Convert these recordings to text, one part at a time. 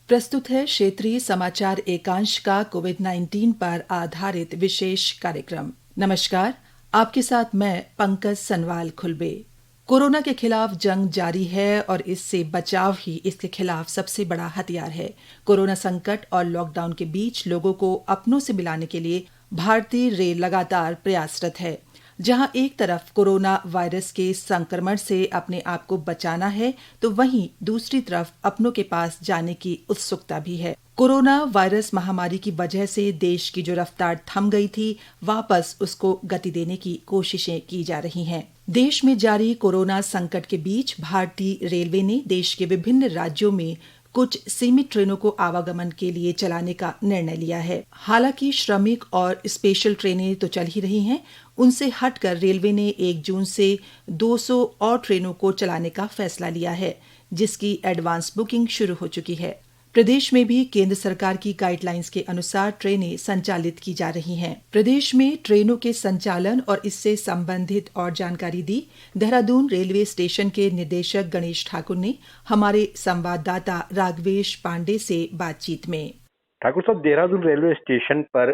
प्रस्तुत है क्षेत्रीय समाचार एकांश का कोविड-19 पर आधारित विशेष कार्यक्रम। नमस्कार, आपके साथ मैं पंकज सनवाल खुलबे। कोरोना के खिलाफ जंग जारी है और इससे बचाव ही इसके खिलाफ सबसे बड़ा हथियार है। कोरोना संकट और लॉकडाउन के बीच लोगों को अपनों से मिलाने के लिए भारतीय रेल लगातार प्रयासरत है। जहां एक तरफ कोरोना वायरस के संक्रमण से अपने आप को बचाना है, तो वहीं दूसरी तरफ अपनों के पास जाने की उत्सुकता भी है। कोरोना वायरस महामारी की वजह से देश की जो रफ्तार थम गई थी, वापस उसको गति देने की कोशिशें की जा रही हैं। देश में जारी कोरोना संकट के बीच भारतीय रेलवे ने देश के विभिन्न राज्यों में कुछ सीमित ट्रेनों को आवागमन के लिए चलाने का निर्णय लिया है। हालांकि श्रमिक और स्पेशल ट्रेनें तो चल ही रही हैं, उनसे हटकर रेलवे ने 1 जून से 200 और ट्रेनों को चलाने का फैसला लिया है, जिसकी एडवांस बुकिंग शुरू हो चुकी है। प्रदेश में भी केंद्र सरकार की गाइडलाइंस के अनुसार ट्रेनें संचालित की जा रही हैं। प्रदेश में ट्रेनों के संचालन और इससे संबंधित और जानकारी दी देहरादून रेलवे स्टेशन के निदेशक गणेश ठाकुर ने हमारे संवाददाता राघवेश पांडे से बातचीत में। ठाकुर साहब, देहरादून रेलवे स्टेशन पर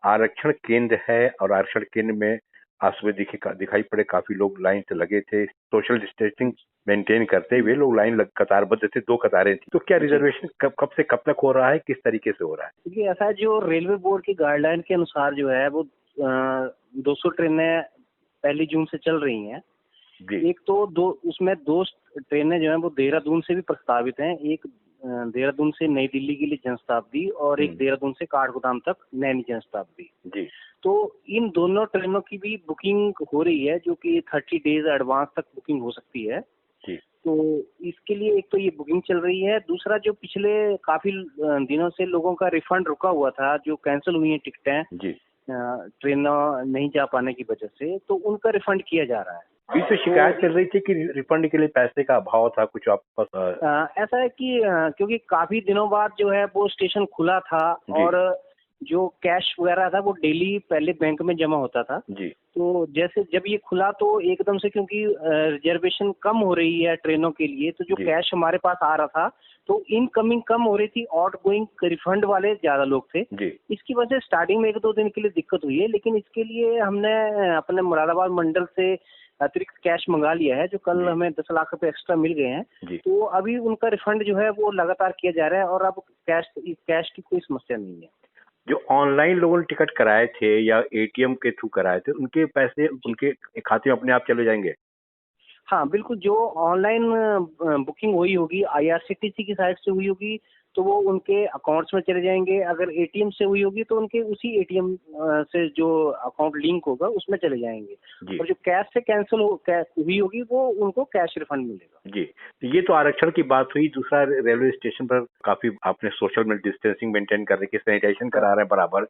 आरक्षण केंद्र है और आरक्षण केंद्र में आज सुबह दिखाई पड़े काफी लोग लाइन से लगे थे। सोशल डिस्टेंसिंग मेंटेन करते हुए लोग कतारबद्ध थे, 2 कतारें थी। तो क्या रिजर्वेशन कब से कब तक हो रहा है, किस तरीके से हो रहा है? देखिए, ऐसा है, जो रेलवे बोर्ड की गाइडलाइन के अनुसार जो है वो 200 ट्रेनें 1 जून से चल रही हैं। एक तो उसमें 2 ट्रेनें जो हैं वो देहरादून से भी प्रस्तावित हैं। एक देहरादून से नई दिल्ली के लिए जनशताब्दी और एक देहरादून से काठगोदाम तक नैनी जनशताब्दी। जी। तो इन दोनों ट्रेनों की भी बुकिंग हो रही है, जो कि 30 डेज एडवांस तक बुकिंग हो सकती है। जी। तो इसके लिए एक तो ये बुकिंग चल रही है, दूसरा जो पिछले काफी दिनों से लोगों का रिफंड रुका हुआ था, जो कैंसिल हुई है टिकटें ट्रेन नहीं जा पाने की वजह से, तो उनका रिफंड किया जा रहा है। बीच में शिकायत चल रही थी कि रिफंड के लिए पैसे का अभाव था, कुछ आपके पास? ऐसा है कि क्योंकि काफी दिनों बाद जो है वो स्टेशन खुला था और जो कैश वगैरह था वो डेली पहले बैंक में जमा होता था। जी। तो जैसे जब ये खुला तो एकदम से, क्योंकि रिजर्वेशन कम हो रही है ट्रेनों के लिए, तो जो कैश हमारे पास आ रहा था तो इनकमिंग कम हो रही थी, आउट गोइंग रिफंड वाले ज्यादा लोग थे। इसकी वजह से स्टार्टिंग में 1-2 दिन के लिए दिक्कत हुई है, लेकिन इसके लिए हमने अपने मुरादाबाद मंडल से अतिरिक्त कैश मंगा लिया है, जो कल हमें 10 लाख रुपए एक्स्ट्रा मिल गए हैं। तो अभी उनका रिफंड जो है वो लगातार किया जा रहा है और अब कैश की कोई समस्या नहीं है। जो ऑनलाइन लोगों ने टिकट कराए थे या एटीएम के थ्रू कराए थे, उनके पैसे उनके खाते में अपने आप चले जाएंगे? हाँ बिल्कुल, जो ऑनलाइन बुकिंग हुई होगी, आईआरसीटीसी की साइट से हुई होगी, तो वो उनके अकाउंट्स में चले जाएंगे। अगर एटीएम से हुई होगी तो उनके उसी एटीएम से जो अकाउंट लिंक होगा उसमें चले जाएंगे। और जो कैश से कैंसिल हुई होगी वो उनको कैश रिफंड मिलेगा। जी। ये तो आरक्षण की बात हुई। दूसरा, रेलवे स्टेशन पर काफी आपने सोशल डिस्टेंसिंग मेंटेन कर रही है, सैनिटाइजेशन करा रहे हैं बराबर।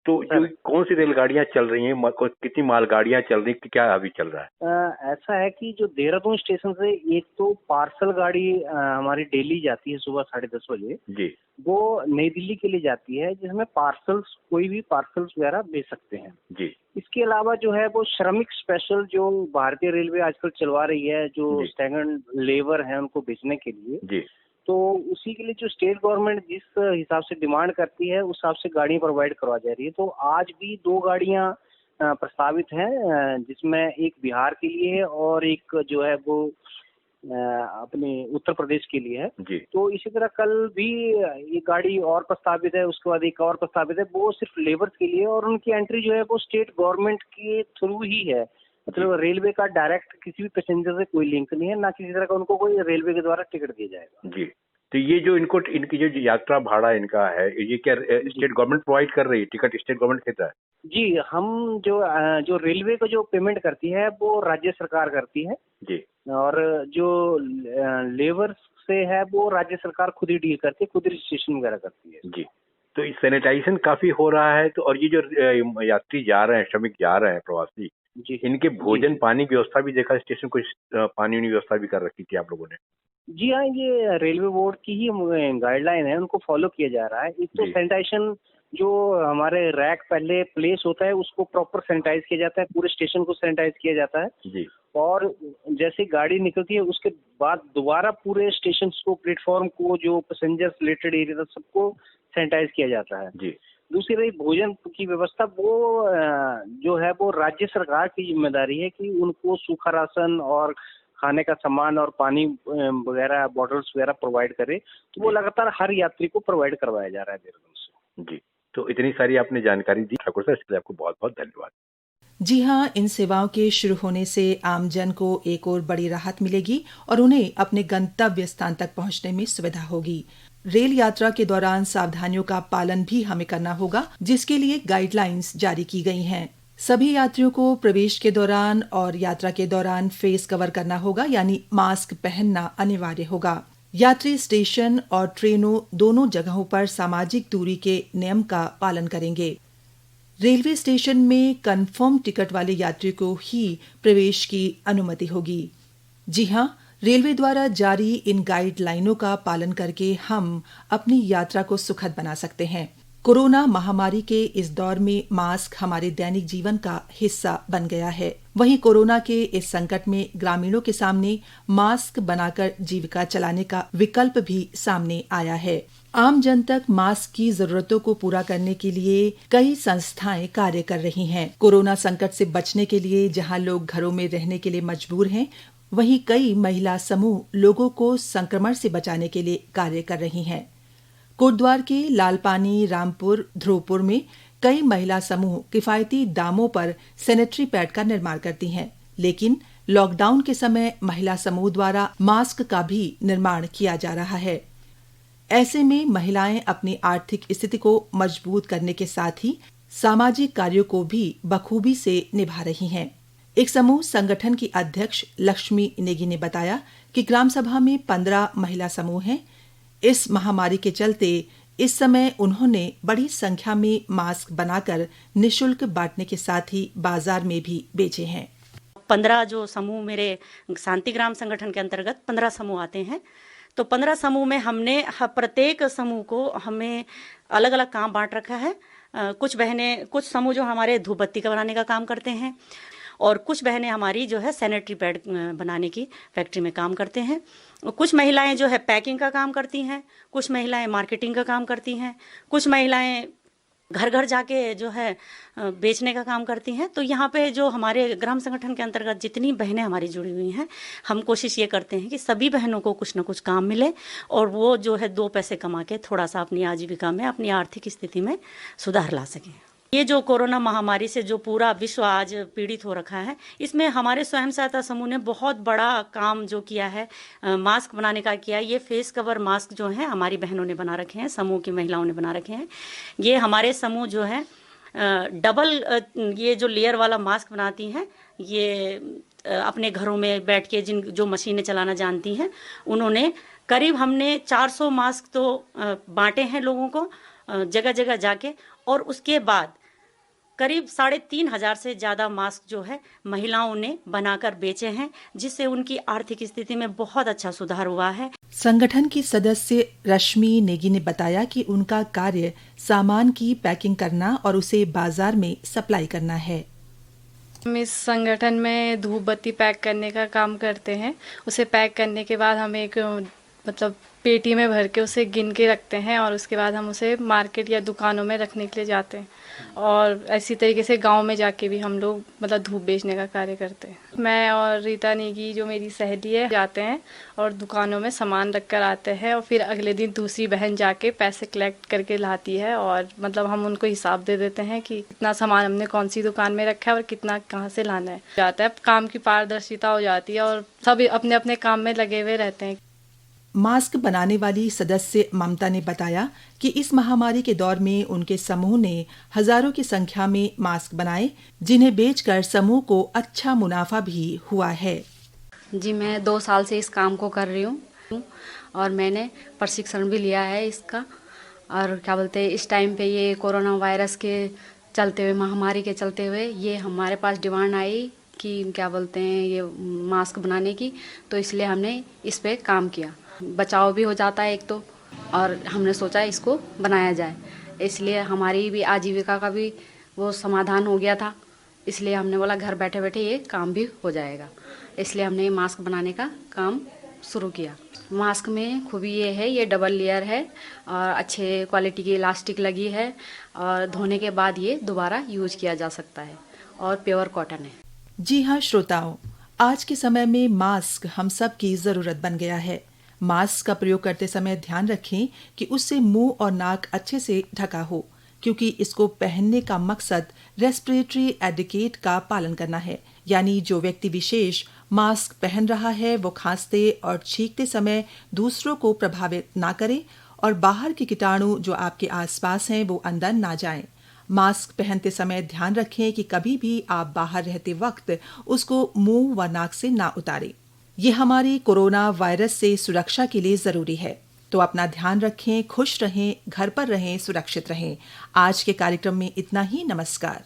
तो जो कौन सी रेलगाड़ियां चल रही हैं, कितनी मालगाड़ियां चल रही, क्या अभी चल रहा है? ऐसा है कि जो देहरादून स्टेशन से एक तो पार्सल गाड़ी हमारी डेली जाती है सुबह 10:30 बजे। जी। वो नई दिल्ली के लिए जाती है, जिसमें पार्सल्स, कोई भी पार्सल्स वगैरह भेज सकते हैं। जी। इसके अलावा जो है वो श्रमिक स्पेशल जो भारतीय रेलवे आजकल चलवा रही है, जो स्टैंडर्ड लेबर है उनको भेजने के लिए। जी। तो उसी के लिए जो स्टेट गवर्नमेंट जिस हिसाब से डिमांड करती है उस हिसाब से गाड़ियां प्रोवाइड करवा जा रही है। तो आज भी 2 गाड़ियां प्रस्तावित हैं, जिसमें एक बिहार के लिए है और एक जो है वो अपने उत्तर प्रदेश के लिए है। तो इसी तरह कल भी एक गाड़ी और प्रस्तावित है, उसके बाद एक और प्रस्तावित है, वो सिर्फ लेबर्स के लिए, और उनकी एंट्री जो है वो स्टेट गवर्नमेंट के थ्रू ही है। मतलब रेलवे का डायरेक्ट किसी भी पैसेंजर से कोई लिंक नहीं है, ना किसी तरह का उनको कोई रेलवे के द्वारा टिकट दिया जाएगा। जी। तो ये जो इनकी जो यात्रा भाड़ा इनका है, ये क्या स्टेट गवर्नमेंट प्रोवाइड कर रही है? टिकट स्टेट गवर्नमेंट देता है? जी, हम जो रेलवे को जो पेमेंट करती है वो राज्य सरकार करती है। जी। और जो लेबर से है वो राज्य सरकार खुद ही डील करती है, खुद रजिस्ट्रेशन वगैरह करती है। जी। तो इस सैनिटाइजेशन काफी हो रहा है। तो और ये जो यात्री जा रहे हैं, श्रमिक जा रहे हैं, प्रवासी, इनके भोजन पानी की व्यवस्था भी देखा स्टेशन को, पानी की व्यवस्था भी कर रखी थी आप लोगों ने? जी हाँ, ये रेलवे बोर्ड की ही गाइडलाइन है, उनको फॉलो किया जा रहा है। एक तो सैनिटाइजेशन जो हमारे रैक पहले प्लेस होता है उसको प्रॉपर सैनिटाइज किया जाता है, पूरे स्टेशन को सैनिटाइज किया जाता है जी। और जैसे गाड़ी निकलती है उसके बाद दोबारा पूरे स्टेशन को, प्लेटफॉर्म को, जो पैसेंजर्स रिलेटेड एरिया था सबको सैनिटाइज किया जाता है। जी। दूसरी रही भोजन की व्यवस्था, वो जो है वो राज्य सरकार की जिम्मेदारी है कि उनको सूखा राशन और खाने का सामान और पानी वगैरह, बॉटल्स वगैरह प्रोवाइड करे। तो वो लगातार हर यात्री को प्रोवाइड करवाया जा रहा है देहरादून से। जी, तो इतनी सारी आपने जानकारी दी ठाकुर साहब, इसके लिए आपको बहुत बहुत धन्यवाद। जी हाँ, इन सेवाओं के शुरू होने से आमजन को एक और बड़ी राहत मिलेगी और उन्हें अपने गंतव्य स्थान तक पहुंचने में सुविधा होगी। रेल यात्रा के दौरान सावधानियों का पालन भी हमें करना होगा, जिसके लिए गाइडलाइंस जारी की गई हैं। सभी यात्रियों को प्रवेश के दौरान और यात्रा के दौरान फेस कवर करना होगा, यानी मास्क पहनना अनिवार्य होगा। यात्री स्टेशन और ट्रेनों दोनों जगहों पर सामाजिक दूरी के नियम का पालन करेंगे। रेलवे स्टेशन में कंफर्म टिकट वाले यात्री को ही प्रवेश की अनुमति होगी। जी हाँ, रेलवे द्वारा जारी इन गाइडलाइनों का पालन करके हम अपनी यात्रा को सुखद बना सकते हैं। कोरोना महामारी के इस दौर में मास्क हमारे दैनिक जीवन का हिस्सा बन गया है। वहीं कोरोना के इस संकट में ग्रामीणों के सामने मास्क बनाकर जीविका चलाने का विकल्प भी सामने आया है। आम जन तक मास्क की जरूरतों को पूरा करने के लिए कई संस्थाएं कार्य कर रही हैं। कोरोना संकट से बचने के लिए जहां लोग घरों में रहने के लिए मजबूर हैं, वहीं कई महिला समूह लोगों को संक्रमण से बचाने के लिए कार्य कर रही हैं। कोटद्वार के लालपानी, रामपुर, ध्रुवपुर में कई महिला समूह किफायती दामों पर सैनिटरी पैड का निर्माण करती हैं, लेकिन लॉकडाउन के समय महिला समूह द्वारा मास्क का भी निर्माण किया जा रहा है। ऐसे में महिलाएं अपनी आर्थिक स्थिति को मजबूत करने के साथ ही सामाजिक कार्यों को भी बखूबी से निभा रही हैं। एक समूह संगठन की अध्यक्ष लक्ष्मी नेगी ने बताया कि ग्राम सभा में 15 महिला समूह हैं। इस महामारी के चलते इस समय उन्होंने बड़ी संख्या में मास्क बनाकर निःशुल्क बांटने के साथ ही बाजार में भी बेचे हैं। 15 जो समूह मेरे शांति ग्राम संगठन के अंतर्गत 15 समूह आते हैं। तो 15 समूह में हमने प्रत्येक समूह को हमें अलग अलग काम बांट रखा है। कुछ समूह जो हमारे धूप बत्ती का बनाने का काम करते हैं और कुछ बहनें हमारी जो है सैनिटरी पैड बनाने की फैक्ट्री में काम करते हैं। कुछ महिलाएं जो है पैकिंग का काम करती हैं, कुछ महिलाएं मार्केटिंग का काम करती हैं, कुछ महिलाएं घर घर जाके जो है बेचने का काम करती हैं। तो यहाँ पे जो हमारे ग्राम संगठन के अंतर्गत जितनी बहनें हमारी जुड़ी हुई हैं, हम कोशिश ये करते हैं कि सभी बहनों को कुछ न कुछ काम मिले और वो जो है 2 पैसे कमा के थोड़ा सा अपनी आजीविका में, अपनी आर्थिक स्थिति में सुधार ला सकें। ये जो कोरोना महामारी से जो पूरा विश्व आज पीड़ित हो रखा है, इसमें हमारे स्वयं सहायता समूह ने बहुत बड़ा काम जो किया है मास्क बनाने का किया। ये फेस कवर मास्क जो है हमारी बहनों ने बना रखे हैं, समूह की महिलाओं ने बना रखे हैं। ये हमारे समूह जो है डबल ये जो लेयर वाला मास्क बनाती हैं, ये अपने घरों में बैठ के जो मशीनें चलाना जानती हैं, उन्होंने करीब हमने 400 मास्क तो बांटे हैं लोगों को जगह जगह जाके, और उसके बाद करीब 3,500 से ज़्यादा मास्क जो है महिलाओं ने बनाकर बेचे हैं, जिससे उनकी आर्थिक स्थिति में बहुत अच्छा सुधार हुआ है। संगठन की सदस्य रश्मि नेगी ने बताया कि उनका कार्य सामान की पैकिंग करना और उसे बाजार में सप्लाई करना है। हम इस संगठन में धूप बत्ती पैक करने का काम करते हैं। उसे पैक करने के बाद हम एक पेटी में भर के उसे गिन के रखते हैं और उसके बाद हम उसे मार्केट या दुकानों में रखने के लिए जाते हैं। और इसी तरीके से गांव में जाके भी हम लोग धूप बेचने का कार्य करते हैं। मैं और रीता नेगी जो मेरी सहेली है जाते हैं और दुकानों में सामान रख कर आते हैं और फिर अगले दिन दूसरी बहन जाके पैसे कलेक्ट करके लाती है और हम उनको हिसाब दे देते हैं कि कितना सामान हमने कौन सी दुकान में रखा है और कितना कहाँ से लाना है। जाता है, काम की पारदर्शिता हो जाती है और सब अपने अपने काम में लगे हुए रहते हैं। मास्क बनाने वाली सदस्य ममता ने बताया कि इस महामारी के दौर में उनके समूह ने हजारों की संख्या में मास्क बनाए, जिन्हें बेचकर समूह को अच्छा मुनाफा भी हुआ है। जी, मैं 2 साल से इस काम को कर रही हूँ और मैंने प्रशिक्षण भी लिया है इसका। और इस टाइम पे ये कोरोना वायरस के चलते हुए, महामारी के चलते हुए ये हमारे पास डिमांड आई कि ये मास्क बनाने की, तो इसलिए हमने इस पे काम किया। बचाव भी हो जाता है एक तो, और हमने सोचा इसको बनाया जाए। इसलिए हमारी भी आजीविका का भी वो समाधान हो गया था। इसलिए हमने बोला घर बैठे बैठे ये काम भी हो जाएगा, इसलिए हमने ये मास्क बनाने का काम शुरू किया। मास्क में खूबी ये है, ये डबल लेयर है और अच्छे क्वालिटी की इलास्टिक लगी है और धोने के बाद ये दोबारा यूज किया जा सकता है और प्योर कॉटन है। जी हाँ श्रोताओं, आज के समय में मास्क हम सब की ज़रूरत बन गया है। मास्क का प्रयोग करते समय ध्यान रखें कि उससे मुंह और नाक अच्छे से ढका हो, क्योंकि इसको पहनने का मकसद रेस्पिरेटरी एटिकेट का पालन करना है, यानी जो व्यक्ति विशेष मास्क पहन रहा है वो खांसते और छींकते समय दूसरों को प्रभावित ना करे और बाहर के कीटाणु जो आपके आसपास हैं वो अंदर ना जाएं। मास्क पहनते समय ध्यान रखें कि कभी भी आप बाहर रहते वक्त उसको मुंह व नाक से ना उतारें। ये हमारी कोरोना वायरस से सुरक्षा के लिए ज़रूरी है। तो अपना ध्यान रखें, खुश रहें, घर पर रहें, सुरक्षित रहें। आज के कार्यक्रम में इतना ही। नमस्कार।